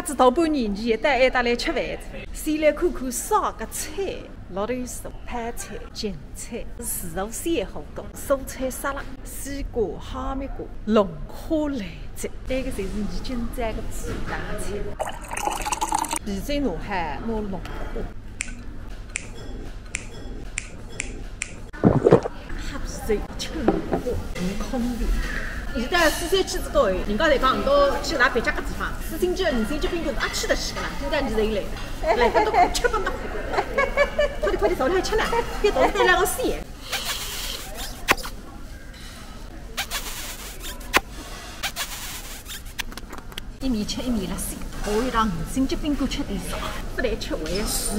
搿子大半年前带搭来吃饭子，先来看看啥个菜。老头有素派菜、芹菜、自助鲜火锅、蔬菜沙拉、西瓜、哈密瓜、龙虾来着，那个侪是宜君斋个几大菜。皮在拿海，拿龙虾。 黑皮吃龙虾，鱼空的。现在四川气质高哎，人家侪讲到去哪别家个地方，4星级、5星级宾馆也吃得起个啦。现在你侪有来，来得都吃不到。快点，早点吃呢，别到带两个鲜。一面吃一面辣塞，我一趟5星级宾馆吃点啥？不来吃回水。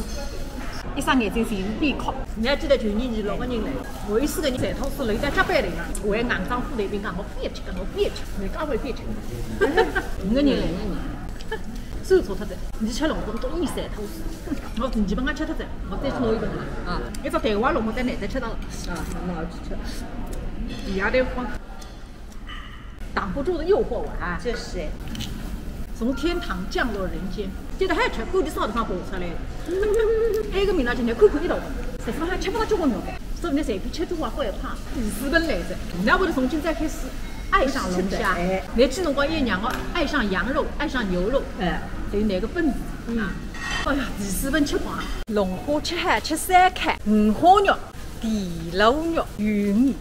一双眼睛全是边靠，你还记得去年6个人来，我有4个人在吐司楼在加班来个，我还硬装副台兵讲我非要吃，我非要吃，人家会非吃。5个人来，手搓脱的，你吃龙虾都1三吐司，我前几帮我吃脱的，我再去拿一个啊，一只台湾龙虾在难得吃到啊，那我去吃。底下的光挡不住的诱惑我啊，就是哎。 从天堂降落人间，记得还吃锅里烧地方跑出来的。还有个明了今天看看一道，实际上还吃不到交关肉的，所以你随便吃中华好一胖。第4本来着，那我就从今再开始爱上龙虾。那记侬讲爷娘我爱上羊肉，爱上牛肉，就有哪个分子？哎呀，第4本吃光了。龙虾吃海吃3开，五花肉、地螺肉、鱼米。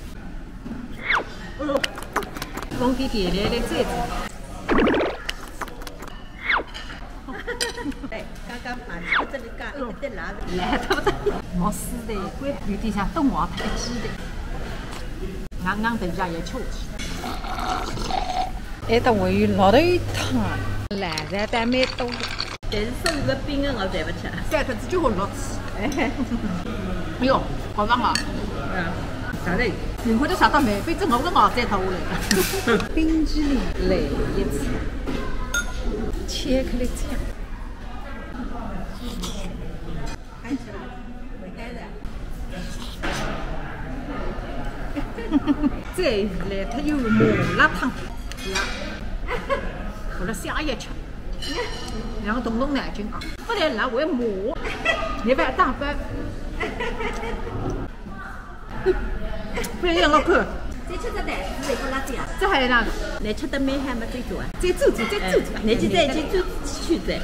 放点点来再煮。 哎，刚刚把我这里干一点辣的，来得不得？毛丝的龟有点像冬瓜太鸡的，硬硬豆下也吃下去。还得还有老头汤，烂菜蛋蛮多的。但是所有的冰的我侪不吃。三特子就好落吃。哎哟，好爽啊！啥嘞？幸亏都啥到满非正我个脑袋脱下来了。冰激凌来一次，巧克力酱。 再来，它有麻辣烫，我来下一吃，两个动动眼睛啊！不但辣还麻，你不要打翻，不然老看。再吃只蛋，再不拉点啊！这还有哪个？你吃的没还没再做啊？再做，你现在已经做去在。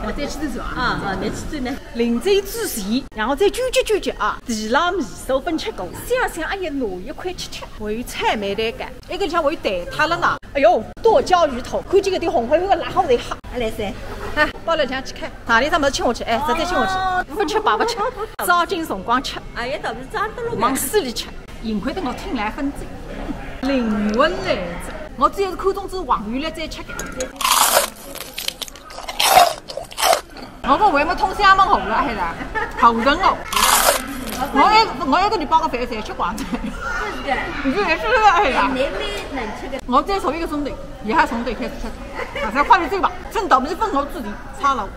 我再去做啊，你去做呢？淋在之前，然后再咀嚼啊，地拉米手粉吃够，想哎呀，拿一块吃吃，还有菜梅蛋干，那个里向还有蛋挞了呢。哎呦，剁椒鱼头，看见个点红红的辣好在哈。来噻，哎，包了这样去看，哪里上么子吃下去？哎，实在吃下去，不吃白不吃，抓紧辰光吃。哎呀，倒是抓得了。往水里吃，幸亏得我听来分嘴，灵魂来着。我只要是口中之黄鱼了再吃个。我讲为么通宵门好了还是好人哦。我一个礼拜个饭侪吃光脱。是的。你就来吃了还是？你没能吃个。我再从1个钟头，也还从头开始吃，才快点走吧，趁倒霉分我自己差了。